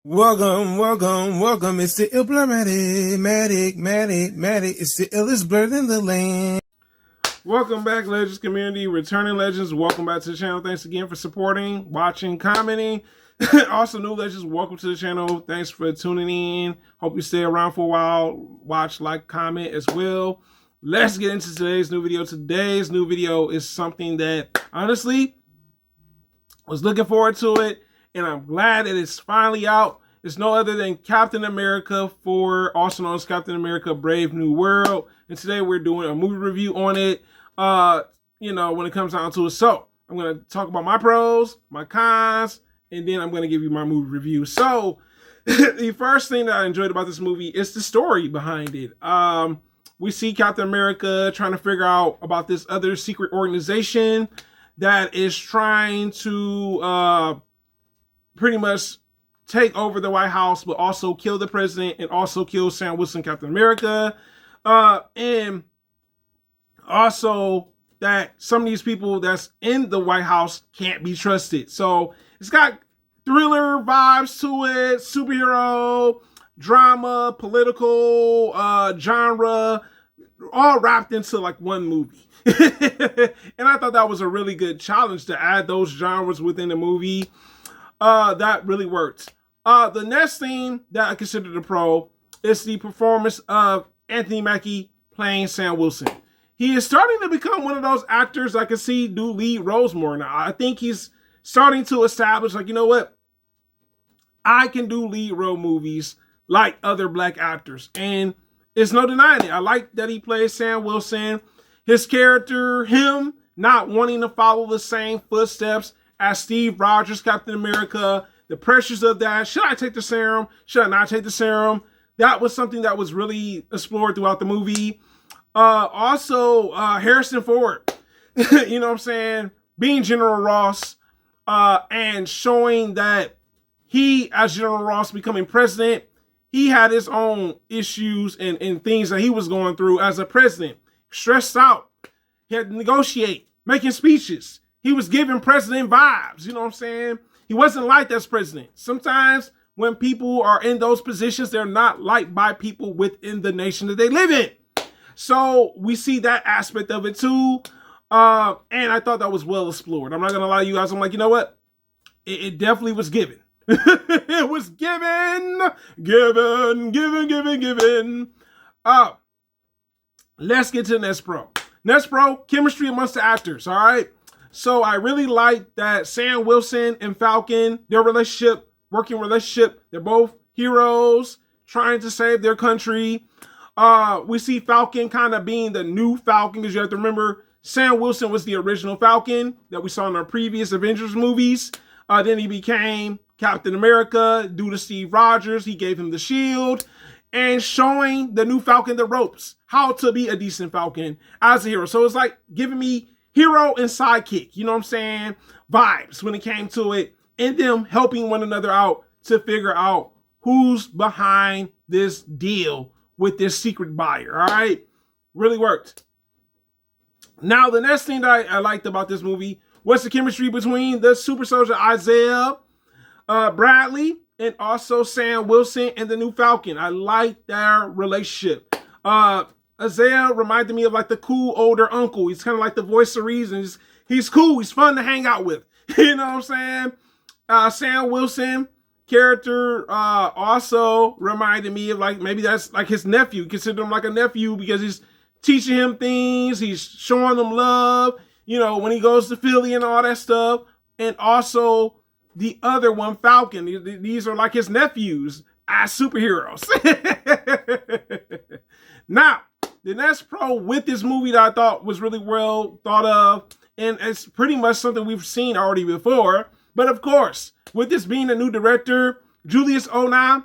Welcome. It's the Matic. It's the illest blurred in the land. Welcome back, Legends community, returning Legends. Welcome back to the channel. Thanks again for supporting, watching, commenting. Also, new Legends, welcome to the channel. Thanks for tuning in. Hope you stay around for a while. Watch, like, comment as well. Let's get into today's new video. Today's new video is something that, honestly, was looking forward to it, and I'm glad that it's finally out. It's no other than Captain America, also known as Captain America Brave New World. And today we're doing a movie review on it, when it comes down to it. So I'm going to talk about my pros, my cons, and then I'm going to give you my movie review. So the first thing that I enjoyed about this movie is the story behind it. We see Captain America trying to figure out about this other secret organization that is trying to pretty much take over the White House, but also kill the president and also kill Sam Wilson, Captain America. And also that some of these people that's in the White House can't be trusted. So it's got thriller vibes to it, superhero, drama, political, genre, all wrapped into like one movie. And I thought that was a really good challenge to add those genres within the movie. That really worked. The next thing that I consider the pro is the performance of Anthony Mackie playing Sam Wilson. He is starting to become one of those actors I can see do lead roles more now. I think he's starting to establish, like, you know what? I can do lead role movies like other black actors. And it's no denying it. I like that he plays Sam Wilson. His character, him not wanting to follow the same footsteps as Steve Rogers, Captain America, the pressures of that. Should I take the serum? Should I not take the serum? That was something that was really explored throughout the movie. Also, Harrison Ford, you know what I'm saying? Being General Ross and showing that he, as General Ross becoming president, he had his own issues and things that he was going through as a president. Stressed out. He had to negotiate, making speeches. He was giving president vibes, you know what I'm saying? He wasn't liked as president. Sometimes when people are in those positions, they're not liked by people within the nation that they live in. So we see that aspect of it too. And I thought that was well explored. I'm not going to lie to you guys. I'm like, you know what? It definitely was given. It was given. Let's get to the next pro. Next pro, chemistry amongst the actors, all right? So I really like that Sam Wilson and Falcon, their working relationship, they're both heroes trying to save their country. We see Falcon kind of being the new Falcon, because you have to remember Sam Wilson was the original Falcon that we saw in our previous Avengers movies. Then he became Captain America due to Steve Rogers. He gave him the shield and showing the new Falcon the ropes, how to be a decent Falcon as a hero. So it's like giving me hero and sidekick, you know what I'm saying, vibes when it came to it, and them helping one another out to figure out who's behind this deal with this secret buyer, all right? Really worked. Now, the next thing that I liked about this movie was the chemistry between the super soldier Isaiah Bradley and also Sam Wilson and the new Falcon. I like their relationship. Isaiah reminded me of like the cool older uncle. He's kind of like the voice of reason. He's cool. He's fun to hang out with. You know what I'm saying? Sam Wilson character also reminded me of like, maybe that's like his nephew. Consider him like a nephew because he's teaching him things. He's showing him love, you know, when he goes to Philly and all that stuff. And also the other one, Falcon. These are like his nephews as superheroes. Now, the next pro with this movie that I thought was really well thought of, and it's pretty much something we've seen already before, but of course, with this being a new director, Julius Onah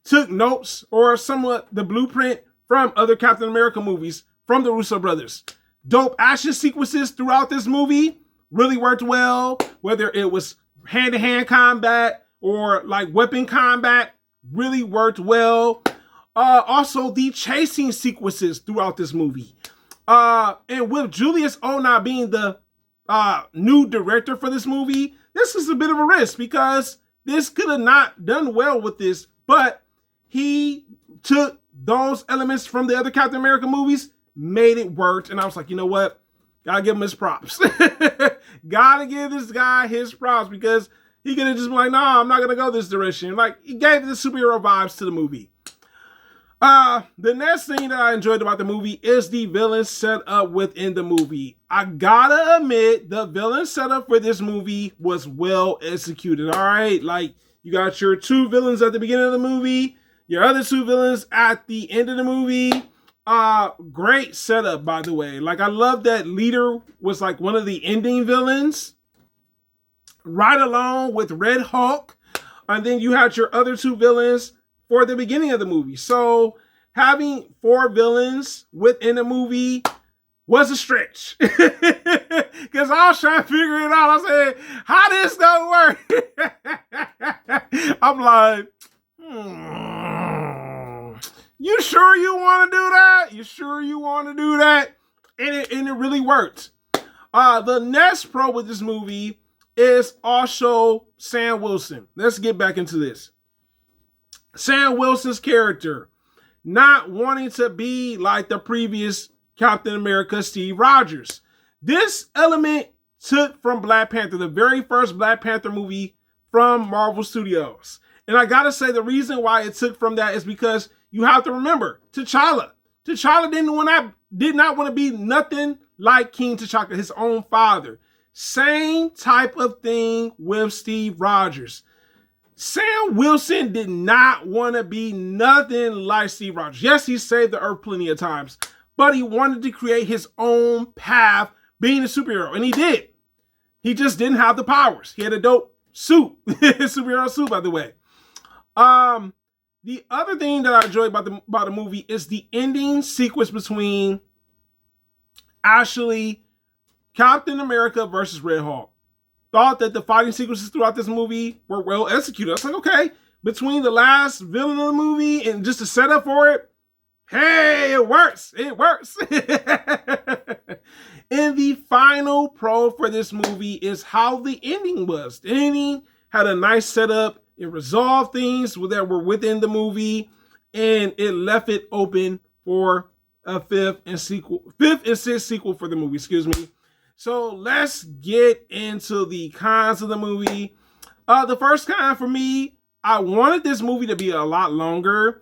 took notes or somewhat the blueprint from other Captain America movies from the Russo brothers. Dope action sequences throughout this movie really worked well, whether it was hand-to-hand combat or like weapon combat, really worked well. Also, the chasing sequences throughout this movie. And with Julius Onah being the new director for this movie, this is a bit of a risk because this could have not done well with this, but he took those elements from the other Captain America movies, made it work, and I was like, you know what? Gotta give him his props. Gotta give this guy his props because he could have just been like, no, I'm not gonna go this direction. Like, he gave the superhero vibes to the movie. The next thing that I enjoyed about the movie is the villain setup within the movie. I gotta admit, the villain setup for this movie was well executed, all right? Like, you got your two villains at the beginning of the movie, your other two villains at the end of the movie. Great setup, by the way. Like, I love that leader was like one of the ending villains, right along with Red Hulk. And then you had your other two villains for the beginning of the movie. So having 4 villains within the movie was a stretch. Because I was trying to figure it out. I said, how this gonna work? I'm like, you sure you want to do that? You sure you want to do that? And it really worked. The next pro with this movie is also Sam Wilson. Let's get back into this. Sam Wilson's character, not wanting to be like the previous Captain America, Steve Rogers. This element took from Black Panther, the very first Black Panther movie from Marvel Studios. And I gotta say, the reason why it took from that is because you have to remember, T'Challa. T'Challa did not want to be nothing like King T'Challa, his own father. Same type of thing with Steve Rogers. Sam Wilson did not want to be nothing like Steve Rogers. Yes, he saved the earth plenty of times, but he wanted to create his own path being a superhero, and he did. He just didn't have the powers. He had a dope suit, superhero suit, by the way. The other thing that I enjoyed about the movie is the ending sequence between actually Captain America versus Red Hulk. Thought that the fighting sequences throughout this movie were well executed. I was like, okay, between the last villain of the movie and just the setup for it, hey, it works. It works. And the final pro for this movie is how the ending was. The ending had a nice setup. It resolved things that were within the movie, and it left it open for a fifth and sixth sequel for the movie, excuse me. So let's get into the cons of the movie. The first con for me, I wanted this movie to be a lot longer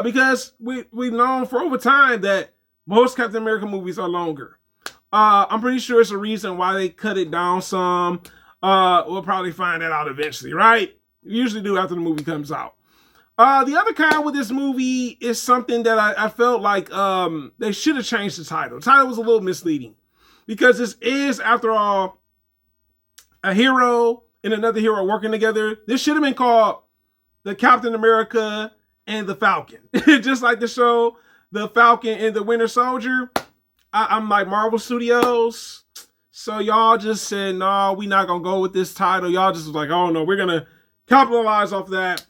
because we've known for over time that most Captain America movies are longer. I'm pretty sure it's a reason why they cut it down some. We'll probably find that out eventually, right? We usually do after the movie comes out. The other con with this movie is something that I felt like they should have changed the title. The title was a little misleading because this is, after all, a hero and another hero working together. This should have been called The Captain America and the Falcon. Just like the show, The Falcon and the Winter Soldier. I'm like, Marvel Studios. So y'all just said, no, we're not going to go with this title. Y'all just was like, oh no, we're going to capitalize off that.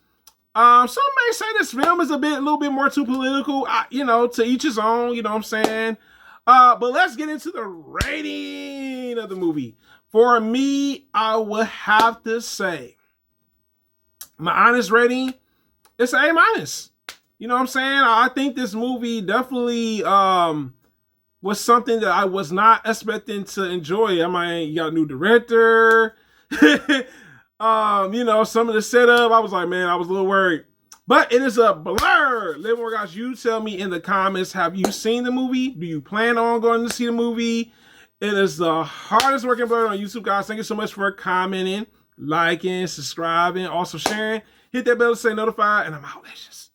Some may say this film is a little bit more too political, to each his own, you know what I'm saying? But let's get into the rating of the movie. For me, I would have to say my honest rating is an A-. You know what I'm saying? I think this movie definitely was something that I was not expecting to enjoy. I mean, you got a new director. Some of the setup, I was like, man, I was a little worried. But it is a blur. Livermore guys, you tell me in the comments, have you seen the movie? Do you plan on going to see the movie? It is the hardest working blur on YouTube, guys. Thank you so much for commenting, liking, subscribing, also sharing. Hit that bell to stay notified, and I'm out, legends.